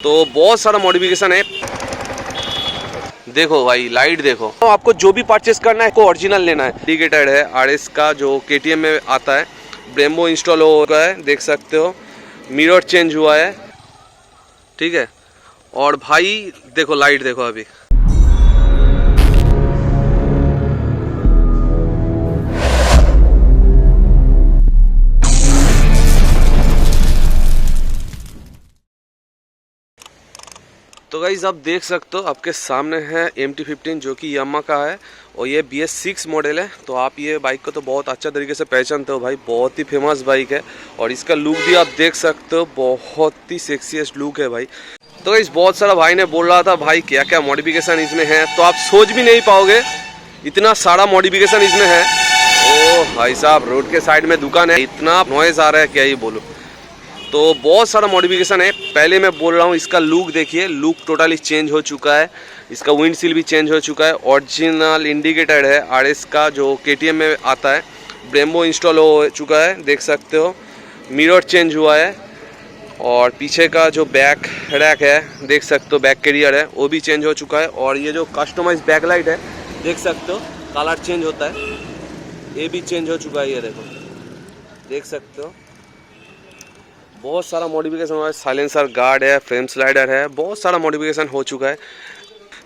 तो बहुत सारा मॉडिफिकेशन है। देखो भाई लाइट देखो, तो आपको जो भी परचेस करना है को ओरिजिनल लेना है। इंडिकेटर है आरएस का जो केटीएम में आता है, ब्रेम्बो इंस्टॉल हो गया है, देख सकते हो। मिरर चेंज हुआ है, ठीक है। और भाई देखो लाइट देखो अभी। तो गाइस आप देख सकते हो आपके सामने है MT-15 जो कि यामा का है और ये BS6 मॉडल है। तो आप ये बाइक को तो बहुत अच्छा तरीके से पहचानते हो भाई, बहुत ही फेमस बाइक है। और इसका लुक भी आप देख सकते हो, बहुत ही सेक्सीएस्ट लुक है भाई। तो गाइस बहुत सारा भाई ने बोल रहा था भाई क्या क्या मॉडिफिकेशन इसमें है, तो आप सोच भी नहीं पाओगे इतना सारा मॉडिफिकेशन इसमें है। ओ भाई साहब, रोड के साइड में दुकान है, इतना नॉइज आ रहा है क्या ही बोलूं। तो बहुत सारा मॉडिफिकेशन है। पहले मैं बोल रहा हूँ इसका लुक देखिए, लुक टोटली चेंज हो चुका है। इसका विंडशील्ड भी चेंज हो चुका है। ओरिजिनल इंडिकेटर है आरएस का जो केटीएम में आता है, ब्रेम्बो इंस्टॉल हो चुका है, देख सकते हो। मिरर चेंज हुआ है और पीछे का जो बैक रैक है देख सकते हो, बैक कैरियर है वो भी चेंज हो चुका है। और ये जो कस्टमाइज बैक लाइट है देख सकते हो, कलर चेंज होता है, ये भी चेंज हो चुका है। ये देखो देख सकते हो, बहुत सारा मॉडिफिकेशन हुआ है। साइलेंसर गार्ड है, फ्रेम स्लाइडर है, बहुत सारा मॉडिफिकेशन हो चुका है।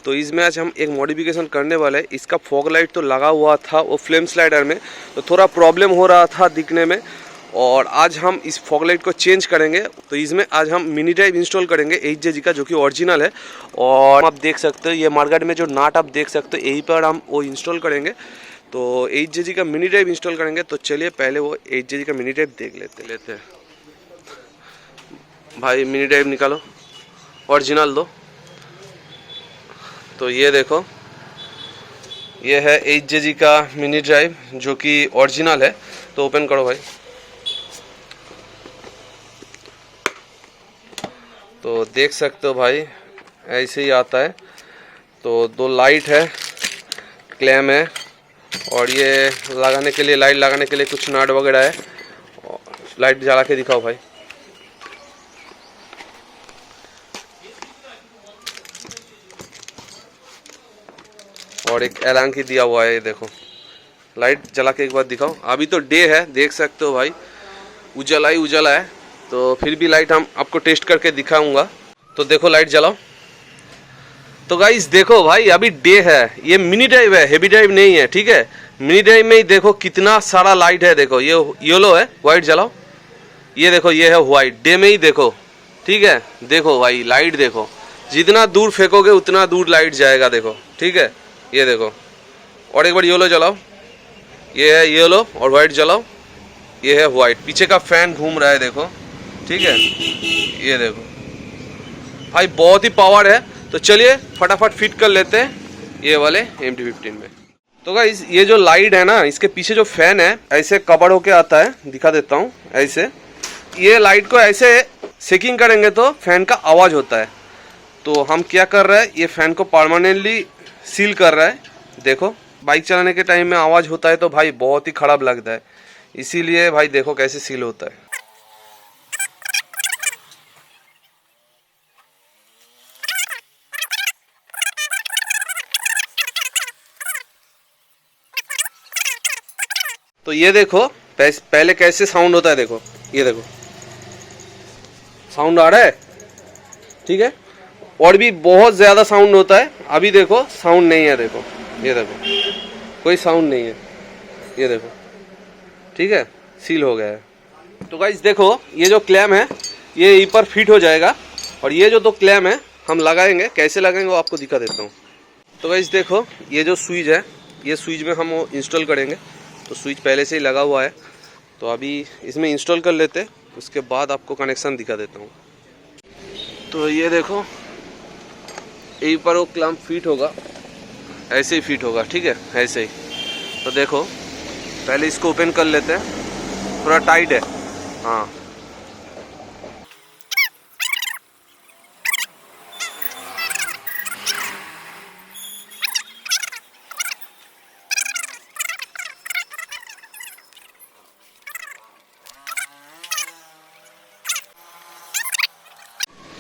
तो इसमें आज हम एक मॉडिफिकेशन करने वाले हैं। इसका फॉग लाइट तो लगा हुआ था वो फ्लेम स्लाइडर में, तो थोड़ा प्रॉब्लम हो रहा था दिखने में, और आज हम इस फॉग लाइट को चेंज करेंगे। तो इसमें आज हम मिनी ड्राइव इंस्टॉल करेंगे HJG का, जो कि ओरिजिनल है। और आप देख सकते हो ये मार्केट में जो नाट आप देख सकते हो, यहीं पर हम वो इंस्टॉल करेंगे। तो HJG का मिनी ड्राइव इंस्टॉल करेंगे। तो चलिए पहले वो HJG का मिनी ड्राइव देख लेते हैं। भाई मिनी ड्राइव निकालो, ओरिजिनल दो। तो ये देखो, ये है HJG का मिनी ड्राइव जो कि ओरिजिनल है। तो ओपन करो भाई। तो देख सकते हो भाई ऐसे ही आता है। तो दो लाइट है, क्लैम है, और ये लगाने के लिए, लाइट लगाने के लिए कुछ नट वगैरह है। लाइट जला के दिखाओ भाई। और एक एलान की दिया हुआ है, ये देखो। लाइट जला के एक बार दिखाओ। अभी तो डे है, देख सकते हो भाई, उजाला ही उजाला है। तो फिर भी लाइट हम आपको टेस्ट करके दिखाऊंगा। तो देखो लाइट जलाओ। तो गाइस देखो भाई, अभी डे है, ये मिनी ड्राइव है, हेवी ड्राइव नहीं है, ठीक है। मिनी ड्राइव में ही देखो कितना सारा लाइट है। देखो ये येलो है, व्हाइट जलाओ। ये देखो ये है व्हाइट, डे में ही देखो, ठीक है। देखो भाई लाइट देखो, जितना दूर फेंकोगे उतना दूर लाइट जाएगा, देखो, ठीक है। ये देखो, और एक बार येलो जलाओ। ये है येलो, और व्हाइट जलाओ। ये है व्हाइट। पीछे का फैन घूम रहा है, देखो, ठीक है। ये देखो भाई, बहुत ही पावर है। तो चलिए फटाफट फिट कर लेते हैं ये वाले MT-15 में। तो गाइस ये जो लाइट है ना, इसके पीछे जो फैन है ऐसे कवर होके आता है, दिखा देता हूँ ऐसे। ये लाइट को ऐसे सेकिंग करेंगे तो फैन का आवाज़ होता है। तो हम क्या कर रहे हैं, ये फैन को परमानेंटली सील कर रहा है। देखो बाइक चलाने के टाइम में आवाज़ होता है तो भाई बहुत ही ख़राब लगता है, इसीलिए भाई देखो कैसे सील होता है। तो ये देखो पहले कैसे साउंड होता है, देखो, ये देखो साउंड आ रहा है, ठीक है। और भी बहुत ज़्यादा साउंड होता है। अभी देखो साउंड नहीं है, देखो, ये देखो कोई साउंड नहीं है, ये देखो, ठीक है, सील हो गया है। तो गाइस देखो ये जो क्लैम है ये यहीं पर फिट हो जाएगा, और ये जो दो क्लैम है हम लगाएंगे, कैसे लगाएंगे वो आपको दिखा देता हूँ। तो गाइस देखो ये जो स्विच है, ये स्विच में हम वो इंस्टॉल करेंगे। तो स्विच पहले से ही लगा हुआ है, तो अभी इसमें इंस्टॉल कर लेते, उसके बाद आपको कनेक्शन दिखा देता हूँ। तो ये देखो यहीं पर वो क्लैम्प फिट होगा, ऐसे ही फिट होगा, ठीक है, ऐसे ही। तो देखो पहले इसको ओपन कर लेते हैं, थोड़ा टाइट है, हाँ।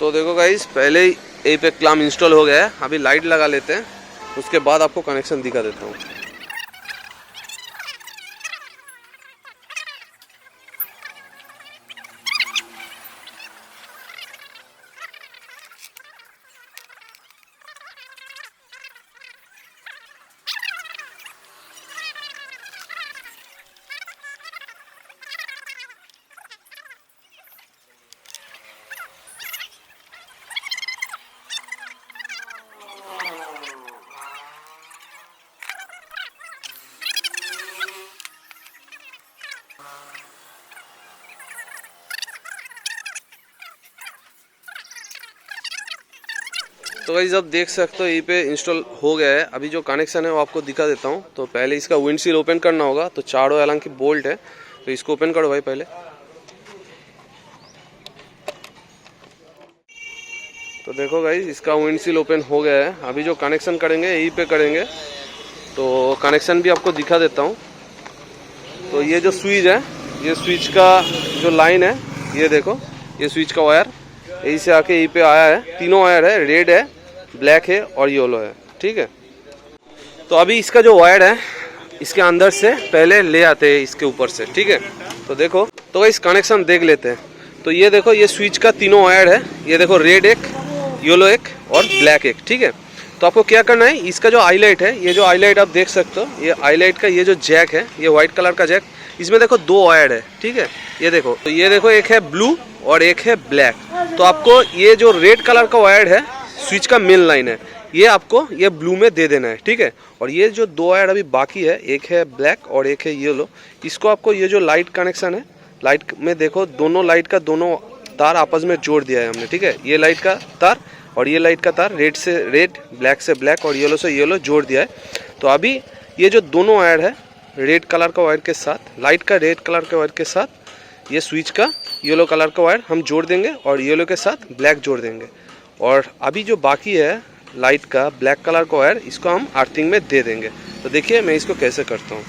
तो देखो गाइस, पहले ही यहीं पे क्लैम्प इंस्टॉल हो गया है। अभी लाइट लगा लेते हैं, उसके बाद आपको कनेक्शन दिखा देता हूँ। तो गाइस अब देख सकते हो यहीं पे इंस्टॉल हो गया है। अभी जो कनेक्शन है वो आपको दिखा देता हूँ। तो पहले इसका विंडशील्ड ओपन करना होगा। तो चारों एलन की बोल्ट है, तो इसको ओपन करो भाई पहले। तो देखो गाइस, इसका विंडशील्ड ओपन हो गया है। अभी जो कनेक्शन करेंगे यहीं पे करेंगे, तो कनेक्शन भी आपको दिखा देता हूँ। तो ये जो स्विच है, ये स्विच का जो लाइन है, ये देखो, ये स्विच का वायर यहीं से आके यहीं पे आया है। तीनों वायर है, रेड है, ब्लैक है और येलो है, ठीक है। तो अभी इसका जो वायर है इसके अंदर से पहले ले आते हैं इसके ऊपर से, ठीक है। तो देखो, तो इस कनेक्शन देख लेते हैं। तो ये देखो, ये स्विच का तीनों वायर है। ये देखो, रेड एक, येलो एक और ब्लैक एक, ठीक है। तो आपको क्या करना है, इसका जो आई लाइट है, ये जो आई लाइट आप देख सकते हो, ये आई लाइट का ये जो जैक है, ये व्हाइट कलर का जैक, इसमें देखो 2 वायर है, ठीक है। ये देखो, तो ये देखो, एक है ब्लू और एक है ब्लैक। तो आपको ये जो रेड कलर का वायर है, स्विच का मेन लाइन है, ये आपको ये ब्लू में दे देना है, ठीक है। और ये जो 2 वायर अभी बाकी है, एक है ब्लैक और एक है येलो, इसको आपको ये जो लाइट कनेक्शन है, लाइट में देखो दोनों लाइट का दोनों तार आपस में जोड़ दिया है हमने, ठीक है। ये लाइट का तार और ये लाइट का तार रेड से रेड, ब्लैक से ब्लैक और येलो से येलो जोड़ दिया है। तो अभी ये जो दोनों वायर है, रेड कलर का वायर के साथ, लाइट का रेड कलर के वायर के साथ ये स्विच का येलो कलर का वायर हम जोड़ देंगे और येलो के साथ ब्लैक जोड़ देंगे। और अभी जो बाकी है लाइट का ब्लैक कलर का वायर, इसको हम अर्थिंग में दे देंगे। तो देखिए मैं इसको कैसे करता हूँ।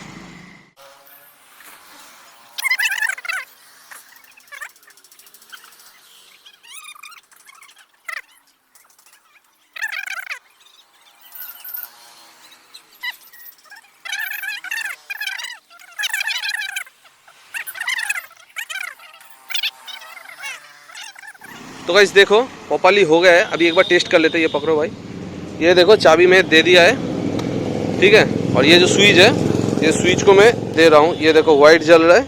तो गाइस देखो, प्रॉपर्ली हो गया है। अभी एक बार टेस्ट कर लेते हैं। ये पकड़ो भाई, ये देखो चाबी में दे दिया है, ठीक है। और ये जो स्विच है, ये स्विच को मैं दे रहा हूँ, ये देखो वाइट जल रहा है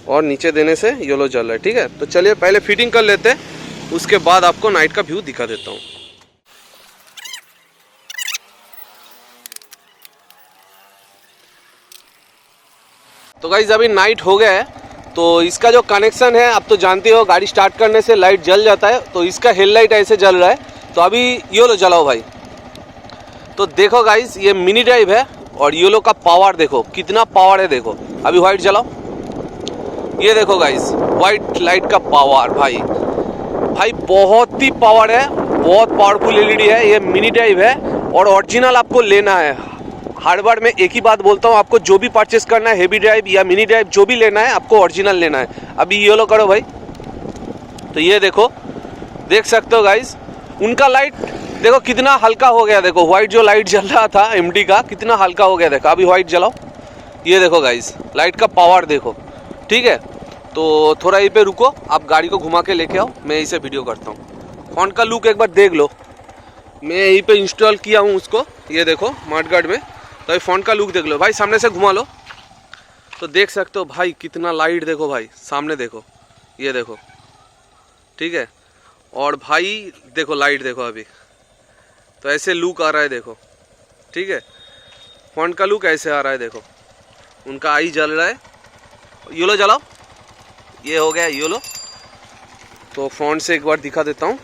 और नीचे देने से येलो जल रहा है, ठीक है। तो चलिए पहले फिटिंग कर लेते हैं, उसके बाद आपको नाइट का व्यू दिखा देता हूँ। तो गाइस अभी नाइट हो गया है। तो इसका जो कनेक्शन है, आप तो जानते हो गाड़ी स्टार्ट करने से लाइट जल जाता है, तो इसका हेडलाइट ऐसे जल रहा है। तो अभी येलो जलाओ भाई। तो देखो गाइस, ये मिनी ड्राइव है और येलो का पावर देखो कितना पावर है, देखो। अभी व्हाइट जलाओ, ये देखो गाइस, व्हाइट लाइट का पावर भाई बहुत ही पावर है, बहुत पावरफुल एलईडी है। ये मिनी ड्राइव है और ओरिजिनल आपको लेना है। हर बार मैं एक ही बात बोलता हूँ, आपको जो भी परचेस करना है, हेवी ड्राइव या मिनी ड्राइव जो भी लेना है, आपको ओरिजिनल लेना है। अभी येलो करो भाई। तो ये देखो, देख सकते हो गाइस, उनका लाइट देखो कितना हल्का हो गया। देखो व्हाइट जो लाइट जल रहा था एमडी का, कितना हल्का हो गया। देखो अभी व्हाइट जलाओ, ये देखो गाइस लाइट का पावर देखो, ठीक है। तो थोड़ा यहीं पे रुको, आप गाड़ी को घुमा के लेके आओ, मैं इसे वीडियो करता हूँ। फ्रंट का लुक एक बार देख लो, मैं यहीं पे इंस्टॉल किया हूँ उसको, ये देखो मडगार्ड में। तो ये फ्रंट का लुक देख लो भाई, सामने से घुमा लो तो देख सकते हो भाई कितना लाइट देखो भाई, सामने देखो, ये देखो, ठीक है। और भाई देखो लाइट देखो अभी, तो ऐसे लुक आ रहा है देखो, ठीक है। फ्रंट का लुक ऐसे आ रहा है देखो, उनका आई जल रहा है। येलो जलाओ, ये हो गया येलो। तो फ्रंट से एक बार दिखा देता हूँ,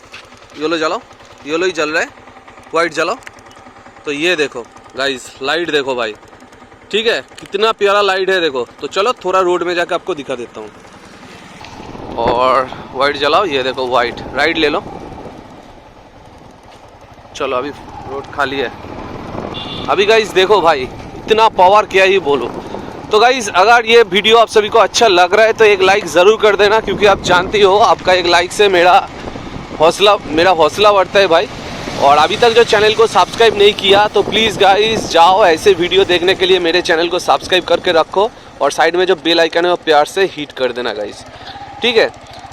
येलो जलाओ, येलो ही जल रहा है। वाइट जलाओ, तो ये देखो गाइस लाइट देखो भाई, ठीक है, कितना प्यारा लाइट है देखो। तो चलो थोड़ा रोड में जाकर आपको दिखा देता हूँ। और वाइट जलाओ, ये देखो वाइट, राइट ले लो। चलो अभी रोड खाली है। अभी गाइस देखो भाई इतना पावर, क्या ही बोलो। तो गाइस अगर ये वीडियो आप सभी को अच्छा लग रहा है तो एक लाइक ज़रूर कर देना, क्योंकि आप जानते हो आपका एक लाइक से मेरा मेरा हौसला बढ़ता है भाई। और अभी तक जो चैनल को सब्सक्राइब नहीं किया तो प्लीज़ गाइस जाओ, ऐसे वीडियो देखने के लिए मेरे चैनल को सब्सक्राइब करके रखो और साइड में जो बेल आइकन है वो प्यार से हिट कर देना गाइस, ठीक है।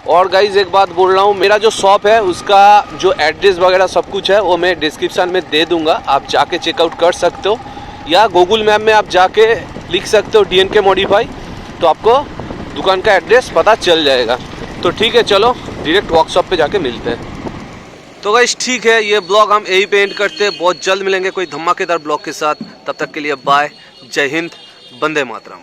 और गाइस एक बात बोल रहा हूँ, मेरा जो शॉप है उसका जो एड्रेस वगैरह सब कुछ है वो मैं डिस्क्रिप्शन में दे दूँगा, आप जाके चेकआउट कर सकते हो, या गूगल मैप में आप जाके लिख सकते हो DNK मॉडिफाई, तो आपको दुकान का एड्रेस पता चल जाएगा। तो ठीक है, चलो डायरेक्ट वर्कशॉप पे जाके मिलते हैं। तो गाइस ठीक है, ये ब्लॉग हम यही पे एंड करते हैं। बहुत जल्द मिलेंगे कोई धमाकेदार ब्लॉग के साथ, तब तक के लिए बाय, जय हिंद, वंदे मातरम।